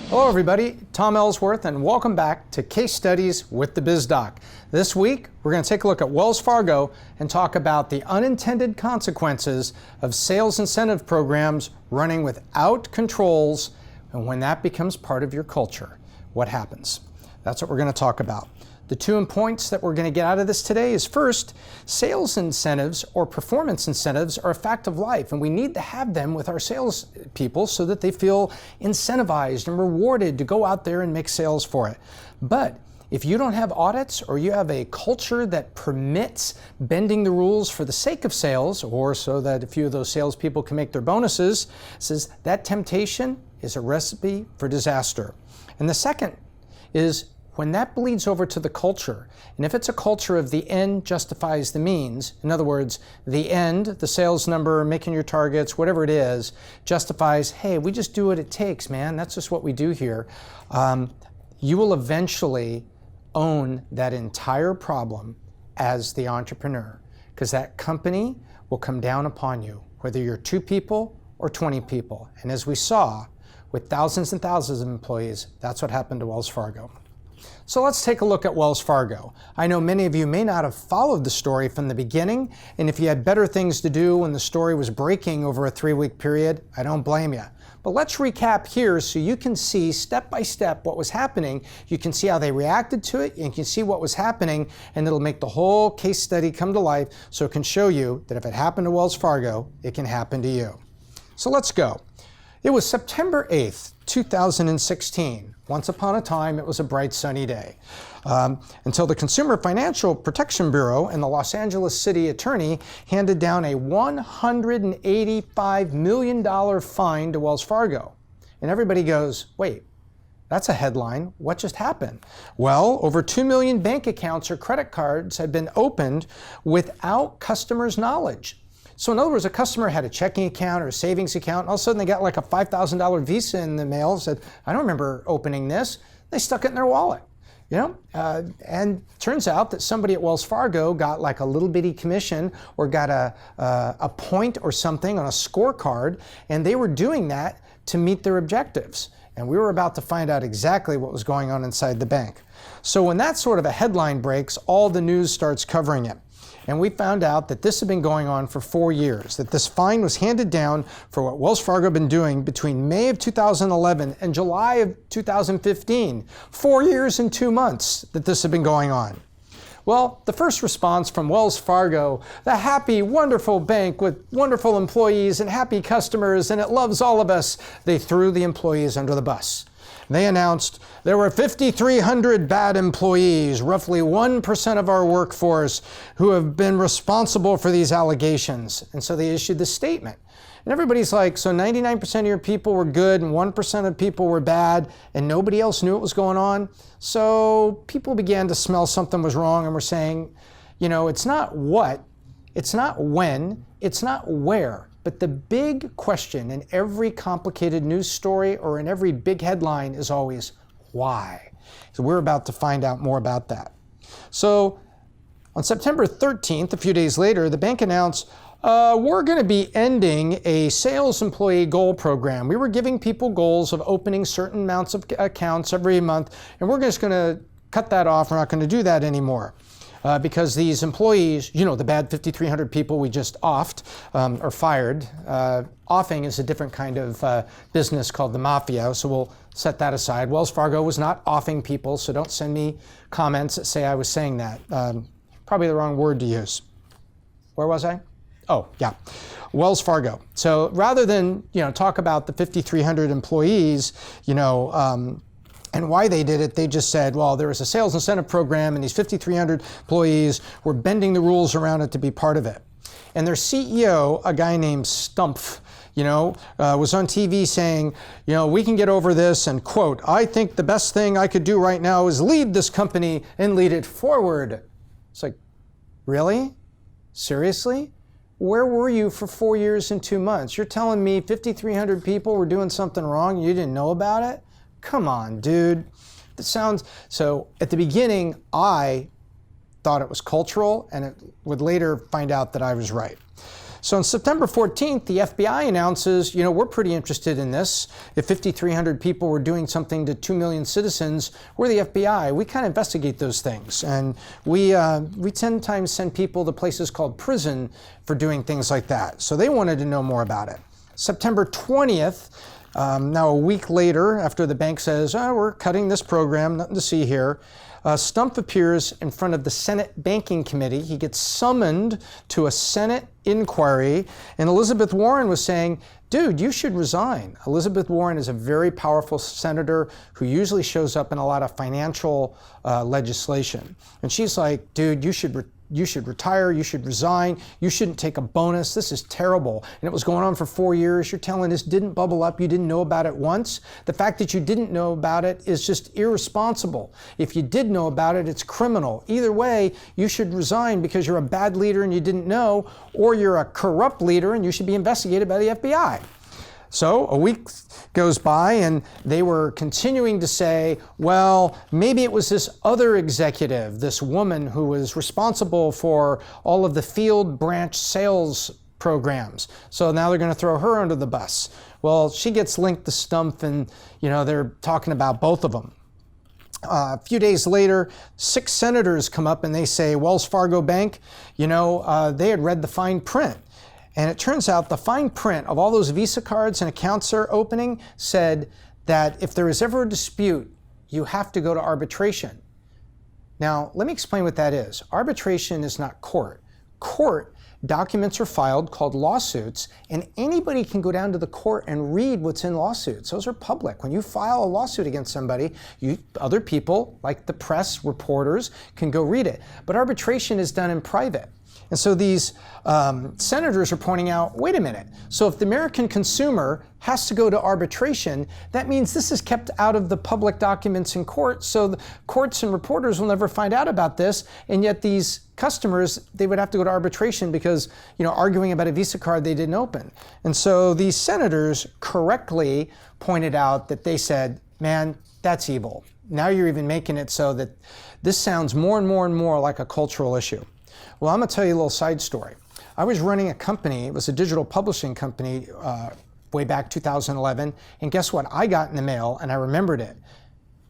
Hello everybody, Tom Ellsworth, and welcome back to Case Studies with the BizDoc. This week, we're going to take a look at Wells Fargo and talk about the unintended consequences of sales incentive programs running without controls, and when that becomes part of your culture, what happens? That's what we're going to talk about. The 2 points that we're going to get out of this today is first, sales incentives or performance incentives are a fact of life, and we need to have them with our sales people so that they feel incentivized and rewarded to go out there and make sales for it. But if you don't have audits or you have a culture that permits bending the rules for the sake of sales or so that a few of those salespeople can make their bonuses, says that temptation is a recipe for disaster. And the second is when that bleeds over to the culture, and if it's a culture of the end justifies the means, in other words, the end, the sales number, making your targets, whatever it is, justifies, hey, we just do what it takes, man. That's just what we do here. You will eventually own that entire problem as the entrepreneur, because that company will come down upon you, whether you're 2 people or 20 people. And as we saw, with thousands and thousands of employees, that's what happened to Wells Fargo. So let's take a look at Wells Fargo. I know many of you may not have followed the story from the beginning, and if you had better things to do when the story was breaking over a 3-week period, I don't blame you. But let's recap here so you can see step by step what was happening. You can see how they reacted to it, and you can see what was happening, and it'll make the whole case study come to life so it can show you that if it happened to Wells Fargo, it can happen to you. So let's go. It was September 8th, 2016. Once upon a time, it was a bright sunny day. Until the Consumer Financial Protection Bureau and the Los Angeles City Attorney handed down a $185 million fine to Wells Fargo. And everybody goes, wait, that's a headline. What just happened? Well, over 2 million bank accounts or credit cards had been opened without customers' knowledge. So in other words, a customer had a checking account or a savings account, and all of a sudden they got like a $5,000 Visa in the mail, said, I don't remember opening this. They stuck it in their wallet, and turns out that somebody at Wells Fargo got like a little bitty commission or got a point or something on a scorecard, and they were doing that to meet their objectives. And we were about to find out exactly what was going on inside the bank. So when that sort of a headline breaks, all the news starts covering it. And we found out that this had been going on for 4 years, that this fine was handed down for what Wells Fargo had been doing between May of 2011 and July of 2015. 4 years and 2 months that this had been going on. Well, the first response from Wells Fargo, the happy, wonderful bank with wonderful employees and happy customers, and it loves all of us, they threw the employees under the bus. They announced there were 5,300 bad employees, roughly 1% of our workforce, who have been responsible for these allegations. And so they issued this statement. And everybody's like, so 99% of your people were good and 1% of people were bad and nobody else knew what was going on? So people began to smell something was wrong and were saying, it's not what, it's not when, it's not where. But the big question in every complicated news story or in every big headline is always why. So we're about to find out more about that. So on September 13th, a few days later, the bank announced, we're going to be ending a sales employee goal program. We were giving people goals of opening certain amounts of accounts every month, and we're just going to cut that off. We're not going to do that anymore. Because these employees, the bad 5,300 people we just offed or fired. Offing is a different kind of business called the mafia, so we'll set that aside. Wells Fargo was not offing people, so don't send me comments that say I was saying that. Probably the wrong word to use. Where was I? Oh, yeah. Wells Fargo. So rather than talk about the 5,300 employees, and why they did it, they just said, well, there was a sales incentive program and these 5,300 employees were bending the rules around it to be part of it. And their CEO, a guy named Stumpf, was on TV saying, we can get over this and quote, I think the best thing I could do right now is lead this company and lead it forward. It's like, really? Seriously? Where were you for 4 years and 2 months? You're telling me 5,300 people were doing something wrong and you didn't know about it? Come on, dude. So at the beginning, I thought it was cultural, and it would later find out that I was right. So on September 14th, the FBI announces, we're pretty interested in this. If 5,300 people were doing something to 2 million citizens, we're the FBI. We kind of investigate those things. And we 10 times send people to places called prison for doing things like that. So they wanted to know more about it. September 20th, now a week later, after the bank says, we're cutting this program, nothing to see here, Stumpf appears in front of the Senate Banking Committee. He gets summoned to a Senate inquiry, and Elizabeth Warren was saying, dude, you should resign. Elizabeth Warren is a very powerful senator who usually shows up in a lot of financial legislation. And she's like, dude, you should retire, you should resign, you shouldn't take a bonus, this is terrible. And it was going on for 4 years. You're telling this didn't bubble up, you didn't know about it once. The fact that you didn't know about it is just irresponsible. If you did know about it, it's criminal. Either way, you should resign because you're a bad leader and you didn't know, or you're a corrupt leader and you should be investigated by the FBI. So a week goes by and they were continuing to say, well, maybe it was this other executive, this woman who was responsible for all of the field branch sales programs. So now they're going to throw her under the bus. Well, she gets linked to Stumpf and, they're talking about both of them. A few days later, 6 senators come up and they say, Wells Fargo Bank, they had read the fine print. And it turns out the fine print of all those Visa cards and accounts they're opening said that if there is ever a dispute, you have to go to arbitration. Now, let me explain what that is. Arbitration is not court. Court documents are filed called lawsuits, and anybody can go down to the court and read what's in lawsuits. Those are public. When you file a lawsuit against somebody, other people, like the press, reporters, can go read it. But arbitration is done in private. And so these senators are pointing out, wait a minute, so if the American consumer has to go to arbitration, that means this is kept out of the public documents in court, so the courts and reporters will never find out about this, and yet these customers, they would have to go to arbitration because, arguing about a Visa card they didn't open. And so these senators correctly pointed out that they said, man, that's evil. Now you're even making it so that this sounds more and more and more like a cultural issue. Well, I'm going to tell you a little side story. I was running a company, it was a digital publishing company way back 2011, and guess what? I got in the mail, and I remembered it.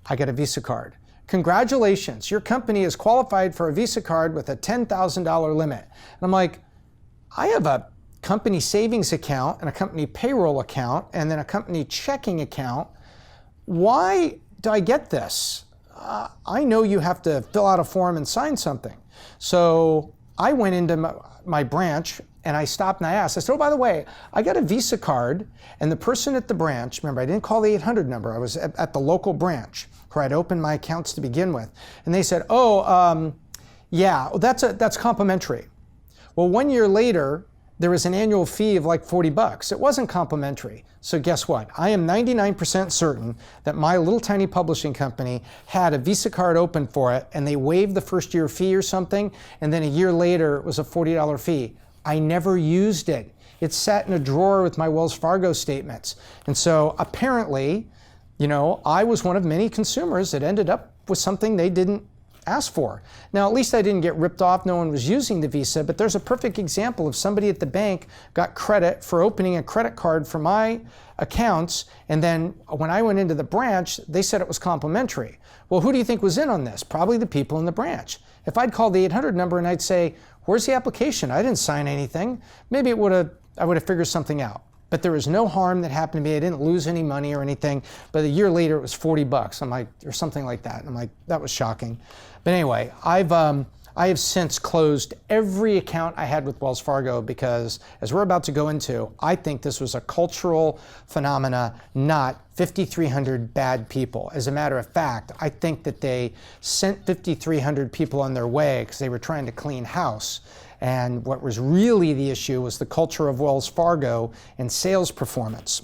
I got a Visa card. Congratulations, your company is qualified for a Visa card with a $10,000 limit. And I'm like, I have a company savings account and a company payroll account and then a company checking account. Why do I get this? I know you have to fill out a form and sign something. So I went into my branch and I stopped and I asked, I said, oh, by the way, I got a Visa card, and the person at the branch, remember, I didn't call the 800 number, I was at the local branch where I'd opened my accounts to begin with. And they said, yeah, that's complimentary. Well, 1 year later, there was an annual fee of like $40. It wasn't complimentary. So guess what? I am 99% certain that my little tiny publishing company had a Visa card open for it, and they waived the first year fee or something, and then a year later it was a $40 fee. I never used it. It sat in a drawer with my Wells Fargo statements. And so apparently, I was one of many consumers that ended up with something they didn't ask for. Now, at least I didn't get ripped off. No one was using the Visa, but there's a perfect example of somebody at the bank got credit for opening a credit card for my accounts, and then when I went into the branch, they said it was complimentary. Well, who do you think was in on this? Probably the people in the branch. If I'd called the 800 number and I'd say, where's the application? I didn't sign anything. Maybe I would have figured something out. But there was no harm that happened to me. I didn't lose any money or anything. But a year later, it was $40. I'm like, or something like that. I'm like, that was shocking. But anyway, I have since closed every account I had with Wells Fargo because, as we're about to go into, I think this was a cultural phenomena, not 5,300 bad people. As a matter of fact, I think that they sent 5,300 people on their way because they were trying to clean house. And what was really the issue was the culture of Wells Fargo and sales performance.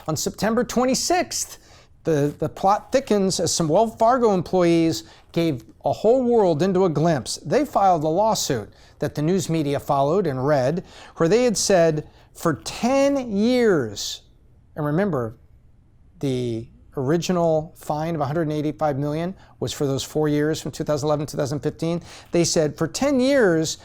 On September 26th, the plot thickens as some Wells Fargo employees gave a whole world into a glimpse. They filed a lawsuit that the news media followed and read, where they had said for 10 years, and remember, the original fine of $185 million was for those 4 years from 2011 to 2015. They said for 10 years,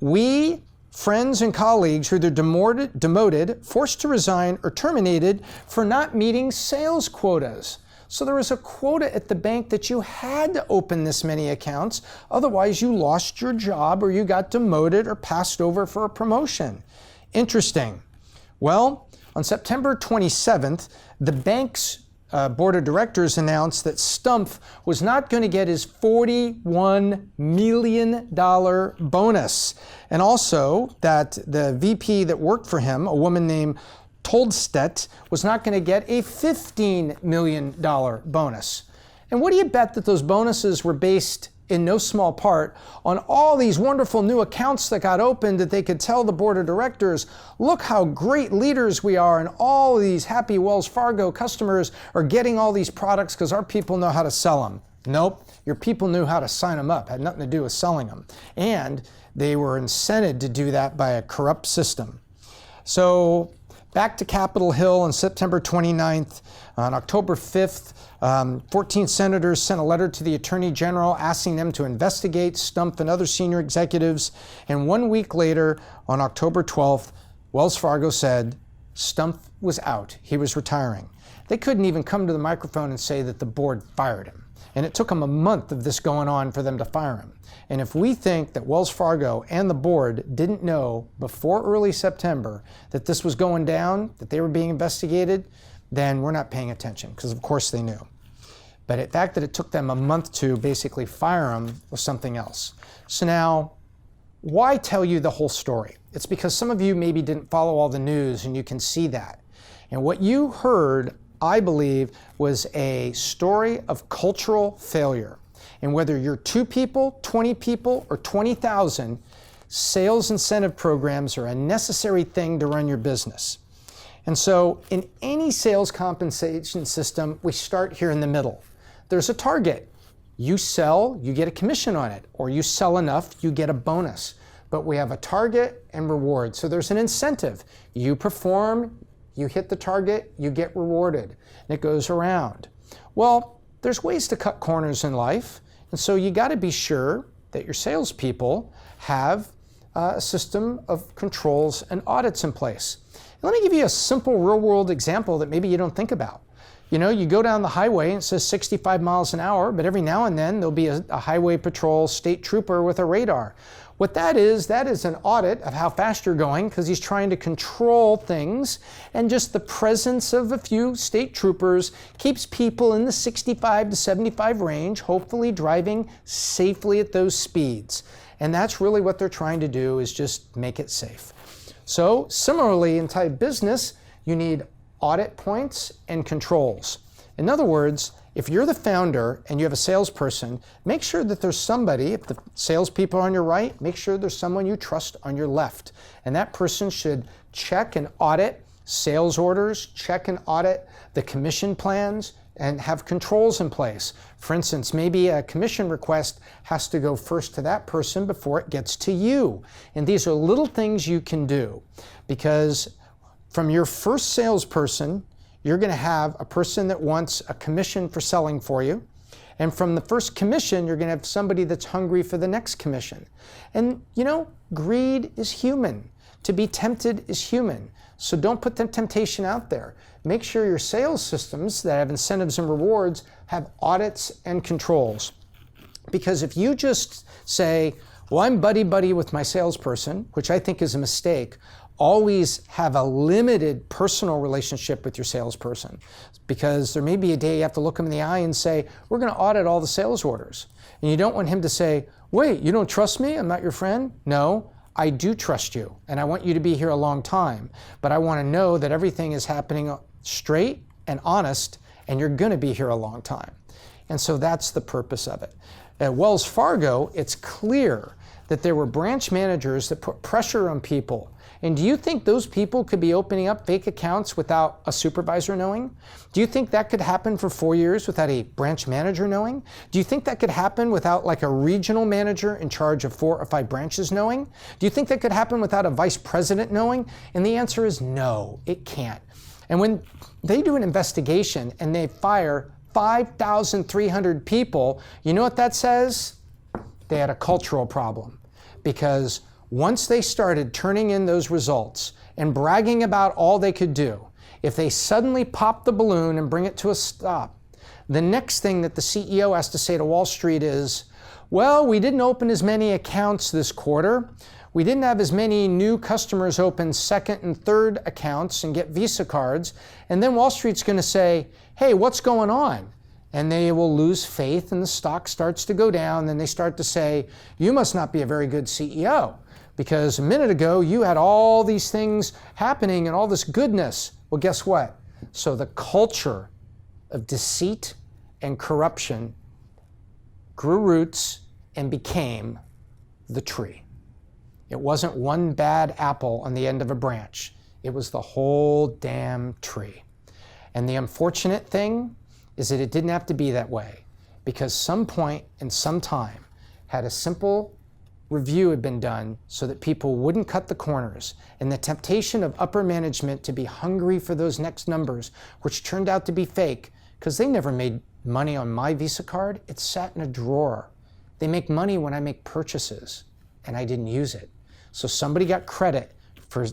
we friends and colleagues were either demoted, forced to resign, or terminated for not meeting sales quotas. So there was a quota at the bank that you had to open this many accounts, otherwise you lost your job or you got demoted or passed over for a promotion. Interesting. Well, on September 27th, the bank's board of directors announced that Stumpf was not going to get his $41 million bonus. And also that the VP that worked for him, a woman named Toldstedt, was not going to get a $15 million bonus. And what do you bet that those bonuses were based in no small part on all these wonderful new accounts that got opened that they could tell the board of directors, look how great leaders we are, and all these happy Wells Fargo customers are getting all these products because our people know how to sell them. Nope, your people knew how to sign them up, had nothing to do with selling them. And they were incented to do that by a corrupt system. So back to Capitol Hill on September 29th. On October 5th, 14 senators sent a letter to the Attorney General asking them to investigate Stumpf and other senior executives. And 1 week later, on October 12th, Wells Fargo said Stumpf was out. He was retiring. They couldn't even come to the microphone and say that the board fired him. And it took them a month of this going on for them to fire him. And if we think that Wells Fargo and the board didn't know before early September that this was going down, that they were being investigated, then we're not paying attention, because of course they knew. But the fact that it took them a month to basically fire him was something else. So now, why tell you the whole story? It's because some of you maybe didn't follow all the news, and you can see that. And what you heard, I believe, was a story of cultural failure. And whether you're 2 people, 20 people, or 20,000, sales incentive programs are a necessary thing to run your business. And so in any sales compensation system, we start here in the middle. There's a target. You sell, you get a commission on it, or you sell enough, you get a bonus. But we have a target and reward. So there's an incentive. You perform, you hit the target, you get rewarded. And it goes around. Well, there's ways to cut corners in life. And so you got to be sure that your salespeople have a system of controls and audits in place. Let me give you a simple real-world example that maybe you don't think about. You know, you go down the highway and it says 65 miles an hour, but every now and then there'll be a highway patrol state trooper with a radar. What that is an audit of how fast you're going, because he's trying to control things, and just the presence of a few state troopers keeps people in the 65 to 75 range, hopefully driving safely at those speeds. And that's really what they're trying to do, is just make it safe. So similarly, in type business, you need audit points and controls. In other words, if you're the founder and you have a salesperson, make sure that there's somebody, if the salespeople are on your right, make sure there's someone you trust on your left. And that person should check and audit sales orders, check and audit the commission plans, and have controls in place. For instance, maybe a commission request has to go first to that person before it gets to you. And these are little things you can do, because from your first salesperson, you're going to have a person that wants a commission for selling for you. And from the first commission, you're going to have somebody that's hungry for the next commission. And you know, greed is human. To be tempted is human. So don't put the temptation out there. Make sure your sales systems that have incentives and rewards have audits and controls. Because if you just say, well, I'm buddy-buddy with my salesperson, which I think is a mistake, always have a limited personal relationship with your salesperson. Because there may be a day you have to look him in the eye and say, we're going to audit all the sales orders. And you don't want him to say, wait, you don't trust me? I'm not your friend? No. I do trust you, and I want you to be here a long time, but I want to know that everything is happening straight and honest, and you're going to be here a long time. And so that's the purpose of it. At Wells Fargo, it's clear that there were branch managers that put pressure on people. And do you think those people could be opening up fake accounts without a supervisor knowing? Do you think that could happen for 4 years without a branch manager knowing? Do you think that could happen without like a regional manager in charge of 4 or 5 branches knowing? Do you think that could happen without a vice president knowing? And the answer is no, it can't. And when they do an investigation and they fire 5,300 people, you know what that says? They had a cultural problem. Because once they started turning in those results and bragging about all they could do, if they suddenly pop the balloon and bring it to a stop, the next thing that the CEO has to say to Wall Street is, well, we didn't open as many accounts this quarter. We didn't have as many new customers open second and third accounts and get Visa cards. And then Wall Street's going to say, hey, what's going on? And they will lose faith and the stock starts to go down. Then they start to say, you must not be a very good CEO because a minute ago you had all these things happening and all this goodness. Well, guess what? So the culture of deceit and corruption grew roots and became the tree. It wasn't one bad apple on the end of a branch. It was the whole damn tree. And the unfortunate thing is that it didn't have to be that way, because some point in some time had a simple review had been done so that people wouldn't cut the corners, and the temptation of upper management to be hungry for those next numbers, which turned out to be fake, because they never made money on my Visa card. It sat in a drawer. They make money when I make purchases, and I didn't use it. So somebody got credit for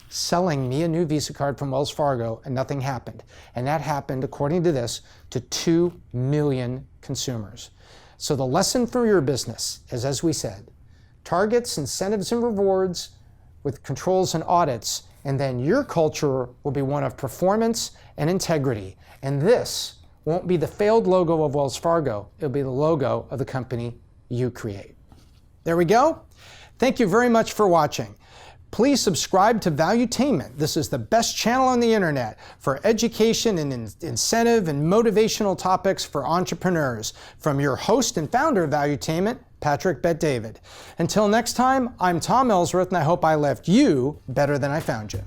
selling me a new Visa card from Wells Fargo, and nothing happened. And that happened, according to this, to 2 million consumers. So the lesson for your business is, as we said, targets, incentives, and rewards with controls and audits, and then your culture will be one of performance and integrity. And this won't be the failed logo of Wells Fargo. It'll be the logo of the company you create. There we go. Thank you very much for watching. Please subscribe to Valuetainment. This is the best channel on the internet for education and incentive and motivational topics for entrepreneurs. From your host and founder of Valuetainment, Patrick Bet-David. Until next time, I'm Tom Ellsworth, and I hope I left you better than I found you.